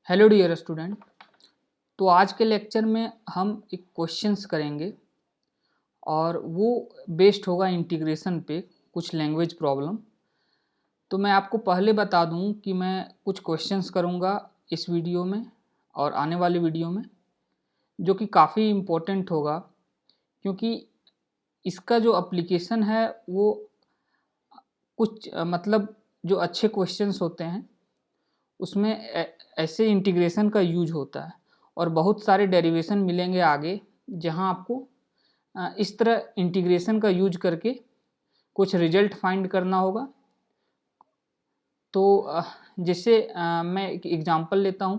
Hello dear student. तो आज के लेक्चर में हम एक क्वेश्चंस करेंगे और वो बेस्ड होगा इंटीग्रेशन पे, कुछ लैंग्वेज प्रॉब्लम। तो मैं आपको पहले बता दूं कि मैं कुछ क्वेश्चंस करूंगा इस वीडियो में और आने वाले वीडियो में, जो कि काफ़ी इम्पोर्टेंट होगा, क्योंकि इसका जो एप्लीकेशन है वो कुछ मतलब जो अच्छे क्वेश्चंस होते हैं उसमें ऐसे इंटीग्रेशन का यूज होता है और बहुत सारे डेरिवेशन मिलेंगे आगे, जहां आपको इस तरह इंटीग्रेशन का यूज करके कुछ रिजल्ट फाइंड करना होगा। तो जैसे मैं एक एग्जांपल लेता हूं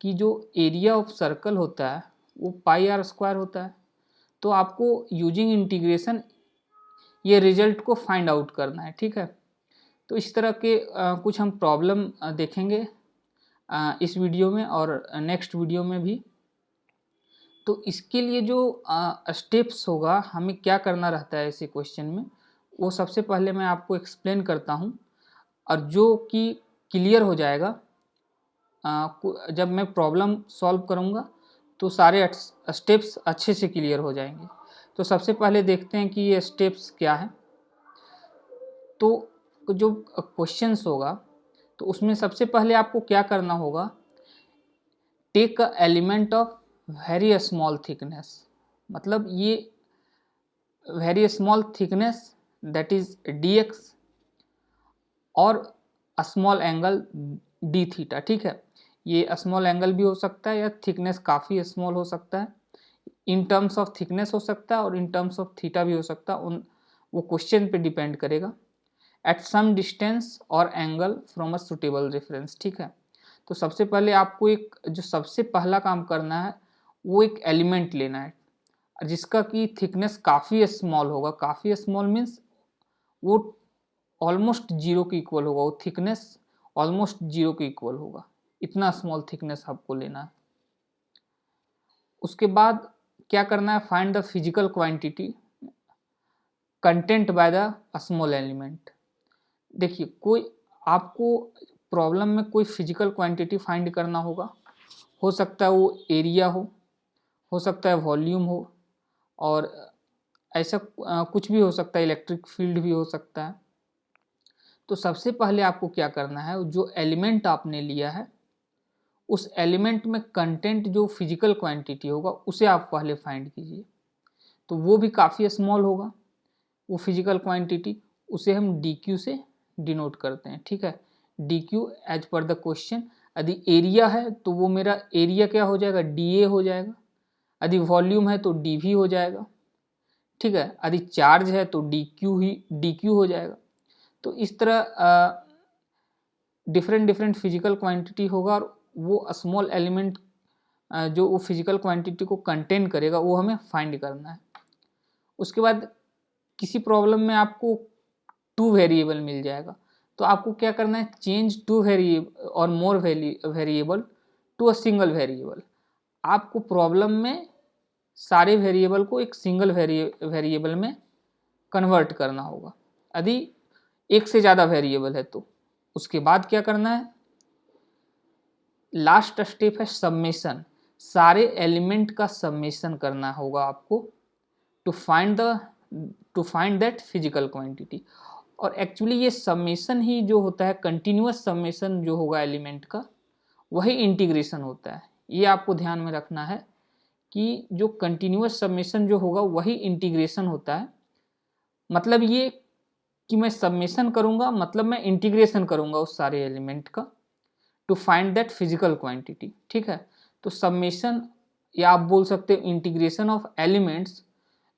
कि जो एरिया ऑफ सर्कल होता है वो पाई आर स्क्वायर होता है। तो आपको यूजिंग इंटीग्रेशन ये रिजल्ट को फाइंड आउट करना है, ठीक है। तो इस तरह के कुछ हम प्रॉब्लम देखेंगे इस वीडियो में और नेक्स्ट वीडियो में भी। तो इसके लिए जो स्टेप्स होगा, हमें क्या करना रहता है ऐसे क्वेश्चन में, वो सबसे पहले मैं आपको एक्सप्लेन करता हूँ और जो कि क्लियर हो जाएगा जब मैं प्रॉब्लम सॉल्व करूँगा तो सारे स्टेप्स अच्छे से क्लियर हो जाएंगे। तो सबसे पहले देखते हैं कि ये स्टेप्स क्या है। तो जो क्वेश्चंस होगा तो उसमें सबसे पहले आपको क्या करना होगा, take a element of very small thickness. मतलब ये very small thickness that is dx और स्मॉल एंगल डी थीटा, ठीक है। ये स्मॉल एंगल भी हो सकता है या थिकनेस काफ़ी स्मॉल हो सकता है। इन टर्म्स ऑफ थिकनेस हो सकता है और इन टर्म्स ऑफ थीटा भी हो सकता है, उन वो क्वेश्चन पे डिपेंड करेगा। एट सम डिस्टेंस और angle from a suitable reference, ठीक है। तो सबसे पहले आपको एक जो सबसे पहला काम करना है वो एक एलिमेंट लेना है जिसका कि थिकनेस काफ़ी स्मॉल होगा। काफ़ी स्मॉल मीन्स वो ऑलमोस्ट जीरो के इक्वल होगा, वो थिकनेस ऑलमोस्ट जीरो के इक्वल होगा। इतना स्मॉल थिकनेस आपको लेना है। उसके बाद क्या करना है, find the physical quantity content by the small element. देखिए, कोई आपको प्रॉब्लम में कोई फिजिकल क्वांटिटी फाइंड करना होगा। हो सकता है वो एरिया हो सकता है वॉल्यूम हो, और ऐसा कुछ भी हो सकता है, इलेक्ट्रिक फील्ड भी हो सकता है। तो सबसे पहले आपको क्या करना है, जो एलिमेंट आपने लिया है उस एलिमेंट में कंटेंट जो फिजिकल क्वांटिटी होगा उसे आप पहले फाइंड कीजिए। तो वो भी काफ़ी स्मॉल होगा वो फिजिकल क्वांटिटी, उसे हम dq से डिनोट करते हैं, ठीक है। dq as per the question. यदि एरिया है तो वो मेरा एरिया क्या हो जाएगा, dA हो जाएगा। यदि वॉल्यूम है तो dV हो जाएगा, ठीक है। यदि चार्ज है तो dq हो जाएगा। तो इस तरह डिफरेंट डिफरेंट फिजिकल क्वांटिटी होगा और वो स्मॉल एलिमेंट जो वो फिजिकल क्वांटिटी को कंटेन करेगा वो हमें फाइंड करना है। उसके बाद किसी प्रॉब्लम में आपको टू वेरिएबल मिल जाएगा, तो आपको क्या करना है, चेंज टू वेरिएबल और more variable to a single variable. आपको प्रॉब्लम में सारे वेरिएबल को एक सिंगल वेरिएबल में कन्वर्ट करना होगा। यदि एक से ज़्यादा वेरिएबल है तो उसके बाद क्या करना है, लास्ट स्टेप है सबमेशन। सारे एलिमेंट का सबमेशन करना होगा आपको to find that physical quantity. और एक्चुअली ये सबमेशन ही जो होता है, कंटिन्यूअस सबमेशन जो होगा एलिमेंट का, वही इंटीग्रेशन होता है। ये आपको ध्यान में रखना है कि जो कंटिन्यूअस सबमेशन जो होगा वही इंटीग्रेशन होता है। मतलब ये कि मैं सबमेशन करूँगा मतलब मैं इंटीग्रेशन करूँगा उस सारे एलिमेंट का to find that physical quantity, ठीक है। तो सबमेशन या आप बोल सकते हो integration of elements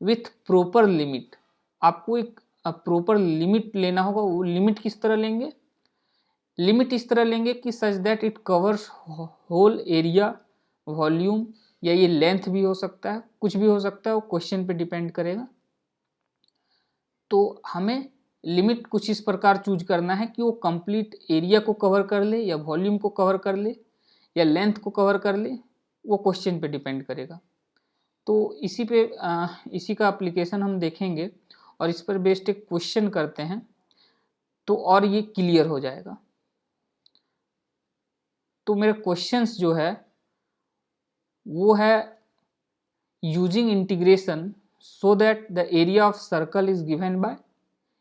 with proper limit. आपको एक प्रॉपर लिमिट लेना होगा। वो लिमिट किस तरह लेंगे, लिमिट इस तरह लेंगे कि such that it covers whole area, volume, या ये लेंथ भी हो सकता है, कुछ भी हो सकता है, वो क्वेश्चन पे डिपेंड करेगा। तो हमें लिमिट कुछ इस प्रकार चूज करना है कि वो कंप्लीट एरिया को कवर कर ले या वॉल्यूम को कवर कर ले या लेंथ को कवर कर ले, वो क्वेश्चन पे डिपेंड करेगा। तो इसी का एप्लीकेशन हम देखेंगे और इस पर बेस्ड एक क्वेश्चन करते हैं तो और ये क्लियर हो जाएगा। तो मेरा क्वेश्चंस जो है वो है using integration so that the area of circle is given by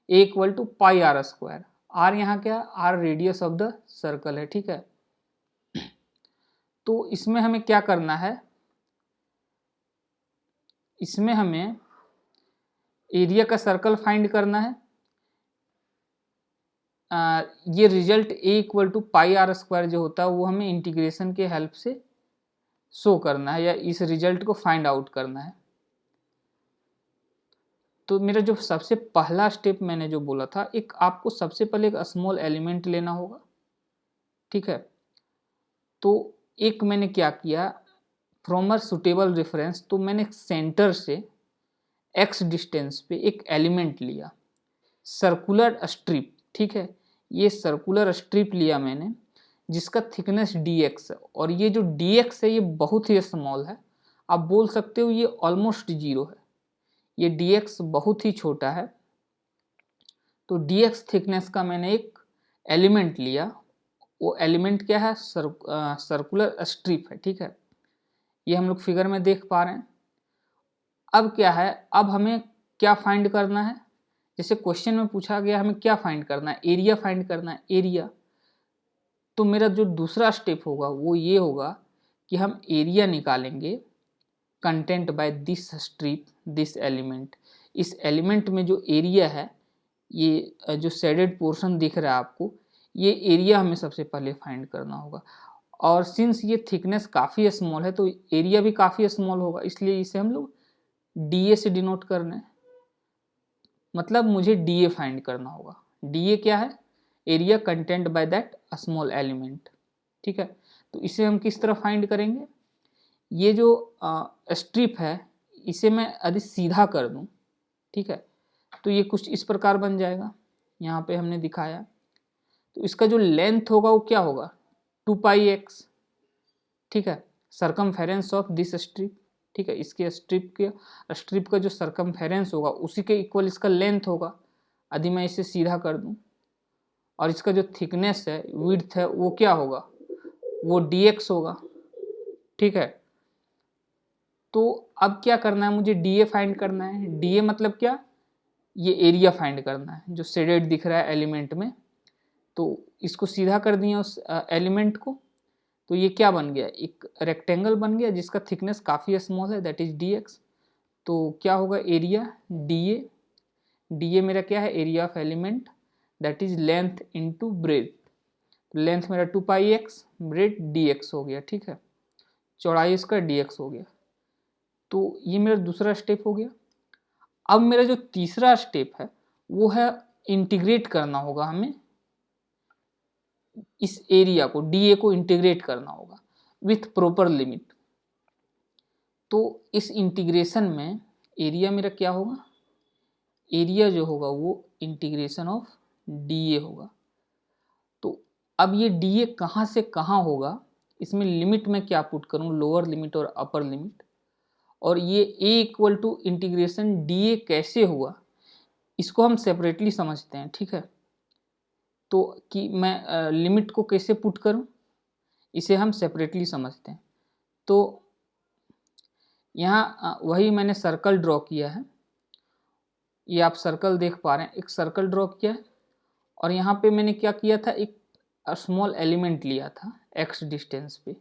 A equal to pi r square. R यहाँ क्या है, r radius of the circle है, ठीक है। तो इसमें हमें क्या करना है, इसमें हमें एरिया का सर्कल फाइंड करना है। ये result A equal to pi r square जो होता है वो हमें इंटीग्रेशन के हेल्प से शो करना है या इस रिजल्ट को फाइंड आउट करना है। तो मेरा जो सबसे पहला स्टेप मैंने जो बोला था, एक आपको सबसे पहले एक स्मॉल एलिमेंट लेना होगा, ठीक है। तो एक मैंने क्या किया, फ्रॉम अ सुटेबल रेफरेंस, तो मैंने सेंटर से x डिस्टेंस पे एक एलिमेंट लिया, सर्कुलर स्ट्रिप, ठीक है। ये सर्कुलर स्ट्रिप लिया मैंने जिसका थिकनेस dx है, और ये जो dx है ये बहुत ही स्मॉल है, आप बोल सकते हो ये ऑलमोस्ट जीरो है, ये dx बहुत ही छोटा है। तो dx थिकनेस का मैंने एक एलिमेंट लिया, वो एलिमेंट क्या है, सर्कुलर स्ट्रिप है, ठीक है। ये हम लोग फिगर में देख पा रहे हैं। अब क्या है, अब हमें क्या फाइंड करना है, जैसे क्वेश्चन में पूछा गया हमें क्या फाइंड करना है, एरिया फाइंड करना है, एरिया। तो मेरा जो दूसरा स्टेप होगा वो ये होगा कि हम एरिया निकालेंगे content by this strip this element. इस एलिमेंट में जो एरिया है, ये जो शेडेड पोर्शन दिख रहा है आपको, ये एरिया हमें सबसे पहले फाइंड करना होगा। और सिंस ये थिकनेस काफ़ी स्मॉल है तो एरिया भी काफ़ी स्मॉल होगा, इसलिए इसे हम लोग DA से डिनोट कर रहे हैं। मतलब मुझे DA फाइंड करना होगा। DA क्या है, area content by that small element, ठीक है। तो इसे हम किस तरह फाइंड करेंगे, ये जो स्ट्रिप है इसे मैं यदि सीधा कर दूं, ठीक है, तो ये कुछ इस प्रकार बन जाएगा, यहाँ पे हमने दिखाया। तो इसका जो लेंथ होगा वो क्या होगा, 2πx, ठीक है, सर्कमफेरेंस ऑफ दिस स्ट्रिप, ठीक है। इसके स्ट्रिप का जो सर्कमफेरेंस होगा उसी के इक्वल इसका लेंथ होगा, यदि मैं इसे सीधा कर दूं। और इसका जो थिकनेस है, विड्थ है, वो क्या होगा, वो dx होगा, ठीक है। तो अब क्या करना है, मुझे DA फाइंड करना है। DA मतलब क्या, ये एरिया फाइंड करना है जो शेडेड दिख रहा है एलिमेंट में। तो इसको सीधा कर दिया उस एलिमेंट को, तो ये क्या बन गया, एक रेक्टेंगल बन गया जिसका थिकनेस काफ़ी स्मॉल है, दैट इज dx। तो क्या होगा, एरिया DA मेरा क्या है, area of element, that is length into breadth. Length मेरा 2πx, ब्रेथ dx हो गया, ठीक है, चौड़ाई इसका dx हो गया। तो ये मेरा दूसरा स्टेप हो गया। अब मेरा जो तीसरा स्टेप है वो है इंटीग्रेट करना होगा हमें, इस एरिया को, DA को इंटीग्रेट करना होगा विथ प्रॉपर लिमिट। तो इस इंटीग्रेशन में एरिया मेरा क्या होगा, एरिया जो होगा वो इंटीग्रेशन ऑफ DA होगा। तो अब ये DA कहाँ से कहाँ होगा, इसमें लिमिट में क्या पुट करूँ, लोअर लिमिट और अपर लिमिट, और ये A equal to integration DA कैसे हुआ इसको हम सेपरेटली समझते हैं, ठीक है। तो कि मैं लिमिट को कैसे पुट करूं इसे हम सेपरेटली समझते हैं। तो यहाँ वही मैंने सर्कल ड्रॉ किया है, ये आप सर्कल देख पा रहे हैं, एक सर्कल ड्रॉ किया है, और यहाँ पे मैंने क्या किया था, एक स्मॉल एलिमेंट लिया था x डिस्टेंस पे,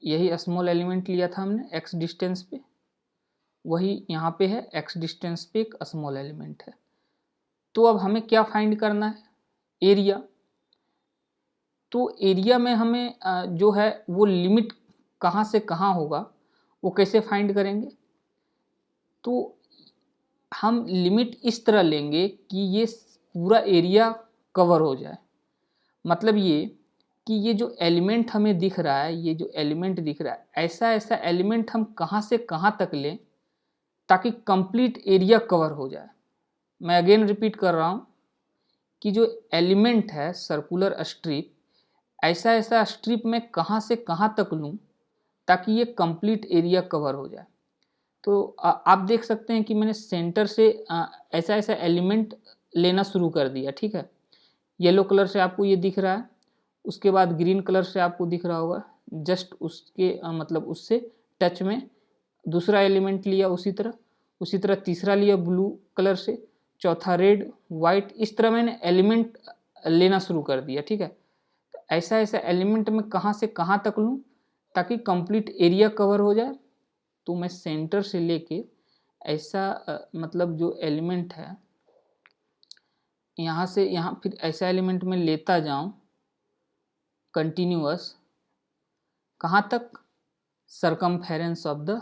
यही स्मॉल एलिमेंट लिया था हमने x डिस्टेंस पे, वही यहाँ पे है x डिस्टेंस पे एक स्मॉल एलिमेंट है। तो अब हमें क्या फाइंड करना है, एरिया। तो एरिया में हमें जो है वो लिमिट कहाँ से कहाँ होगा वो कैसे फाइंड करेंगे, तो हम लिमिट इस तरह लेंगे कि ये पूरा एरिया कवर हो जाए। मतलब ये कि ये जो एलिमेंट हमें दिख रहा है, ये जो एलिमेंट दिख रहा है, ऐसा ऐसा एलिमेंट हम कहाँ से कहाँ तक लें ताकि कंप्लीट एरिया कवर हो जाए। मैं अगेन रिपीट कर रहा हूँ कि जो एलिमेंट है सर्कुलर स्ट्रिप, ऐसा ऐसा स्ट्रिप में कहाँ से कहाँ तक लूँ ताकि ये कंप्लीट एरिया कवर हो जाए। तो आप देख सकते हैं कि मैंने सेंटर से ऐसा ऐसा एलिमेंट लेना शुरू कर दिया, ठीक है। येलो कलर से आपको ये दिख रहा है, उसके बाद ग्रीन कलर से आपको दिख रहा होगा, जस्ट उसके मतलब उससे टच में दूसरा एलिमेंट लिया, उसी तरह तीसरा लिया ब्लू कलर से, चौथा रेड, वाइट, इस तरह मैंने एलिमेंट लेना शुरू कर दिया। ठीक है, तो ऐसा ऐसा एलिमेंट मैं कहाँ से कहाँ तक लूँ ताकि कंप्लीट एरिया कवर हो जाए। तो मैं सेंटर से लेके ऐसा मतलब जो एलिमेंट है यहाँ से यहाँ, फिर ऐसा एलिमेंट में लेता जाऊँ कंटिन्यूअस, कहाँ तक, सरकमफेरेंस ऑफ द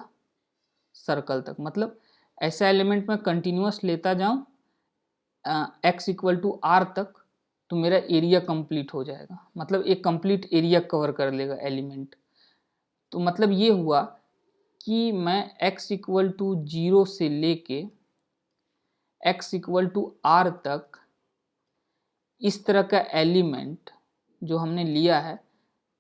सर्कल तक। मतलब ऐसा एलिमेंट मैं कंटिन्यूअस लेता जाऊँ x इक्वल टू आर तक, तो मेरा एरिया कंप्लीट हो जाएगा, मतलब एक कंप्लीट एरिया कवर कर लेगा एलिमेंट। तो मतलब ये हुआ कि मैं x इक्वल टू 0 से लेके x इक्वल टू आर तक इस तरह का एलिमेंट जो हमने लिया है,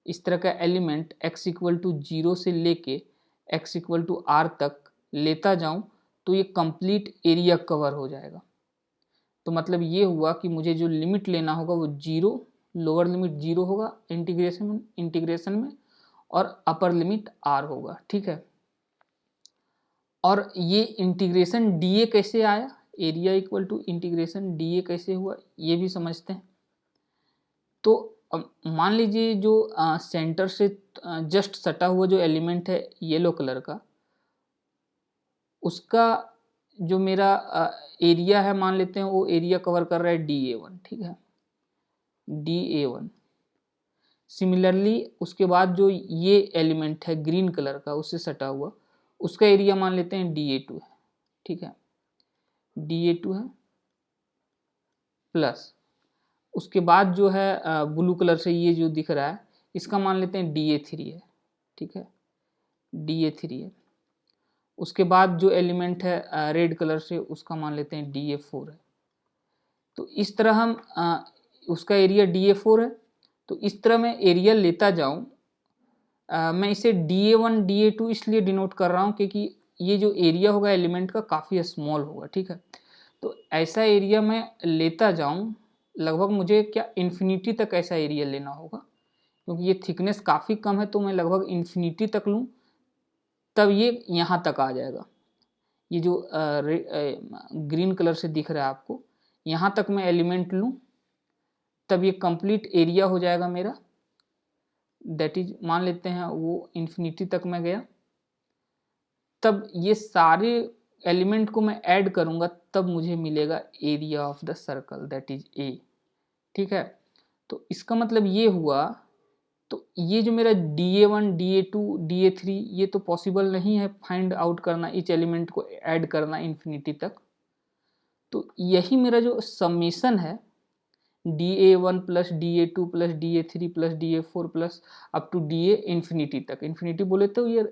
इस तरह का एलिमेंट x इक्वल टू 0 से लेके x इक्वल टू आर तक लेता जाऊं तो ये कंप्लीट एरिया कवर हो जाएगा। तो मतलब ये हुआ कि मुझे जो लिमिट लेना होगा वो 0, लोअर लिमिट 0 होगा इंटीग्रेशन में, और अपर लिमिट r होगा। ठीक है, और ये इंटीग्रेशन dA कैसे आया, area equal to integration dA कैसे हुआ ये भी समझते हैं। तो मान लीजिए जो सेंटर से जस्ट सटा हुआ जो एलिमेंट है येलो कलर का, उसका जो मेरा एरिया है मान लेते हैं वो एरिया कवर कर रहा है dA1। ठीक है, dA1। सिमिलरली उसके बाद जो ये एलिमेंट है ग्रीन कलर का उससे सटा हुआ, उसका एरिया मान लेते हैं dA2 है। ठीक है, dA2 है, प्लस उसके बाद जो है ब्लू कलर से ये जो दिख रहा है इसका मान लेते हैं dA3 है। ठीक है, dA3 है। उसके बाद जो एलिमेंट है रेड कलर से उसका मान लेते हैं dA4 है। तो इस तरह हम उसका एरिया dA4 है, तो इस तरह मैं एरिया लेता जाऊं। मैं इसे dA1 dA2 इसलिए डिनोट कर रहा हूं क्योंकि ये जो एरिया होगा एलिमेंट का काफ़ी स्मॉल होगा। ठीक है, तो ऐसा एरिया मैं लेता जाऊं, लगभग मुझे क्या इन्फिनिटी तक ऐसा एरिया लेना होगा, क्योंकि ये थिकनेस काफ़ी कम है, तो मैं लगभग इन्फिनिटी तक लूँ तब ये यहाँ तक आ जाएगा। ये जो ग्रीन कलर से दिख रहा है आपको, यहाँ तक मैं एलिमेंट लूँ तब ये कंप्लीट एरिया हो जाएगा मेरा। दैट इज मान लेते हैं वो इन्फिनिटी तक मैं गया, तब ये सारे एलिमेंट को मैं ऐड करूँगा तब मुझे मिलेगा area of the circle, that is a. ठीक है, तो इसका मतलब ये हुआ, तो ये जो मेरा dA1 dA2 dA3 ये तो पॉसिबल नहीं है फाइंड आउट करना, इच एलिमेंट को ऐड करना इन्फिनिटी तक। तो यही मेरा जो समेशन है dA1 plus dA2 plus dA3 plus dA4 plus up to dA infinity तक। इन्फिनिटी बोले तो ये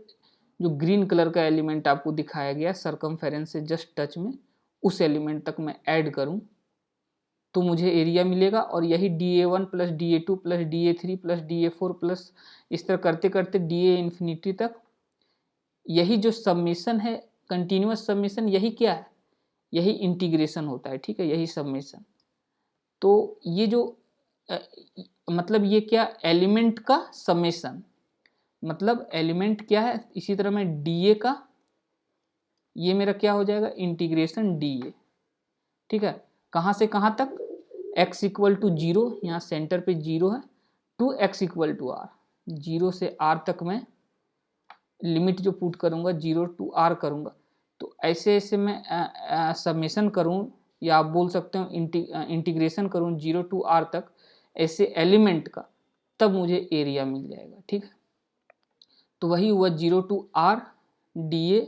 जो ग्रीन कलर का एलिमेंट आपको दिखाया गया सरकमफेरेंस से जस्ट टच में, उस एलिमेंट तक मैं ऐड करूं तो मुझे एरिया मिलेगा। और यही dA1 plus dA2 plus dA3 plus dA4 plus इस तरह करते करते dA इन्फिनिटी तक, यही जो सबमिशन है कंटिन्यूअस सबमिशन, यही क्या है, यही इंटीग्रेशन होता है। ठीक है, यही सबमिशन। तो ये जो मतलब ये क्या, एलिमेंट का समेशन, मतलब एलिमेंट क्या है, इसी तरह मैं dA का, ये मेरा क्या हो जाएगा इंटीग्रेशन dA। ठीक है, कहाँ से कहाँ तक, x इक्वल टू 0, यहाँ सेंटर पे 0 है, to x equal to r, 0 से r तक मैं लिमिट जो पुट करूँगा 0 टू r करूँगा। तो ऐसे ऐसे मैं समेशन करूँ, या आप बोल सकते हो इंटीग्रेशन करूँ 0 टू r तक ऐसे एलिमेंट का, तब मुझे एरिया मिल जाएगा। ठीक है, तो वही हुआ 0 to r dA,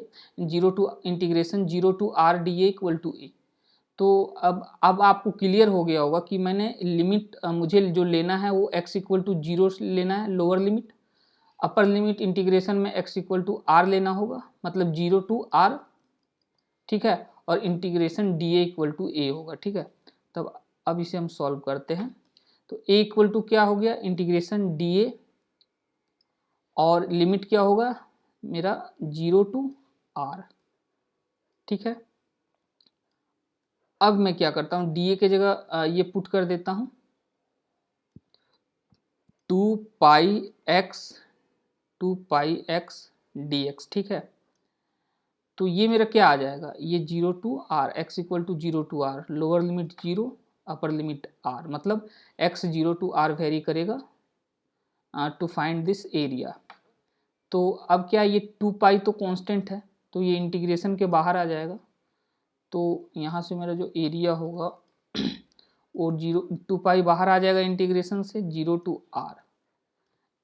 0 to integration 0 to r dA equal to a। तो अब आपको क्लियर हो गया होगा कि मैंने लिमिट मुझे जो लेना है वो x इक्वल टू 0 लेना है lower limit, upper limit integration में x इक्वल टू r लेना होगा, मतलब 0 टू r। ठीक है, और integration dA equal to a होगा। ठीक है, तब अब इसे हम सॉल्व करते हैं। तो a इक्वल टू क्या हो गया, इंटीग्रेशन dA, और लिमिट क्या होगा मेरा 0 टू r। ठीक है, अब मैं क्या करता हूँ, dA के जगह ये पुट कर देता हूँ, 2 पाई एक्स dx, ठीक है। तो ये मेरा क्या आ जाएगा, ये 0 to r, x equal to 0 to r, lower limit 0 upper limit r, मतलब x 0 टू r वेरी करेगा टू फाइंड दिस एरिया। तो अब क्या, ये 2 पाई तो कांस्टेंट है, तो ये इंटीग्रेशन के बाहर आ जाएगा। तो यहाँ से मेरा जो एरिया होगा वो 2 पाई बाहर आ जाएगा इंटीग्रेशन से, 0 टू r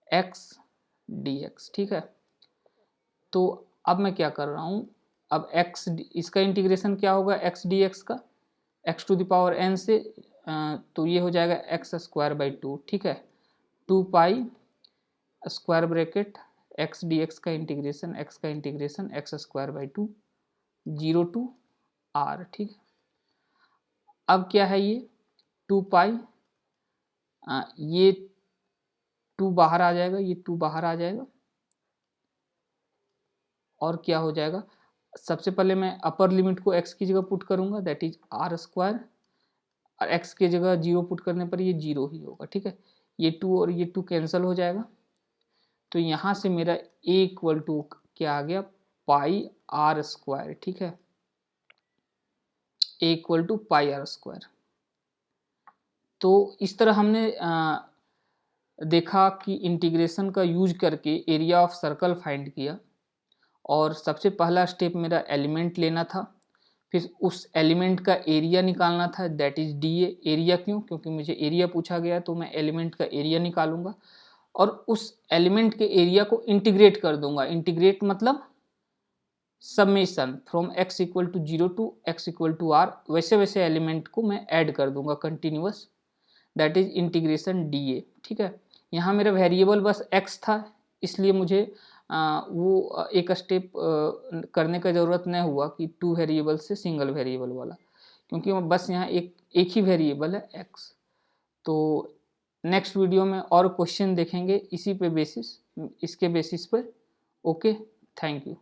x dx, ठीक है। तो अब मैं क्या कर रहा हूँ, अब x इसका इंटीग्रेशन क्या होगा x dx का, x to the power n से, तो ये हो जाएगा x स्क्वायर बाई 2, ठीक है। 2 pi square bracket x dx का इंटीग्रेशन, x का integration x square by 2, 0 to r, ठीक है। अब क्या है, ये 2 पाई, ये 2 बाहर आ जाएगा, ये 2 बाहर आ जाएगा, और क्या हो जाएगा, सबसे पहले मैं अपर लिमिट को x की जगह पुट करूंगा, दैट इज r स्क्वायर, और x की जगह 0 पुट करने पर ये 0 ही होगा, ठीक है। ये 2 और ये 2 कैंसिल हो जाएगा। तो यहाँ से मेरा a इक्वल टू क्या आ गया, पाई r स्क्वायर, ठीक है, a equal to pi r square. तो इस तरह हमने देखा कि इंटीग्रेशन का यूज करके एरिया ऑफ सर्कल फाइंड किया, और सबसे पहला स्टेप मेरा एलिमेंट लेना था, फिर उस एलिमेंट का एरिया निकालना था, that is D A. Area क्यों, क्योंकि मुझे एरिया पूछा गया, तो मैं एलिमेंट का एरिया निकालूंगा और उस एलिमेंट के एरिया को इंटीग्रेट कर दूंगा। इंटीग्रेट मतलब summation from x equal to 0 to x equal to r, वैसे वैसे एलिमेंट को मैं ऐड कर दूंगा continuous, that is integration D A, ठीक है। यहाँ मेरा वेरिएबल बस x था, इसलिए मुझे वो एक स्टेप करने का ज़रूरत नहीं हुआ कि 2 वेरिएबल से सिंगल वेरिएबल वाला, क्योंकि बस यहाँ एक ही वेरिएबल है x। तो नेक्स्ट वीडियो में और क्वेश्चन देखेंगे इसी पे बेसिस, इसके बेसिस पर। Okay, thank you.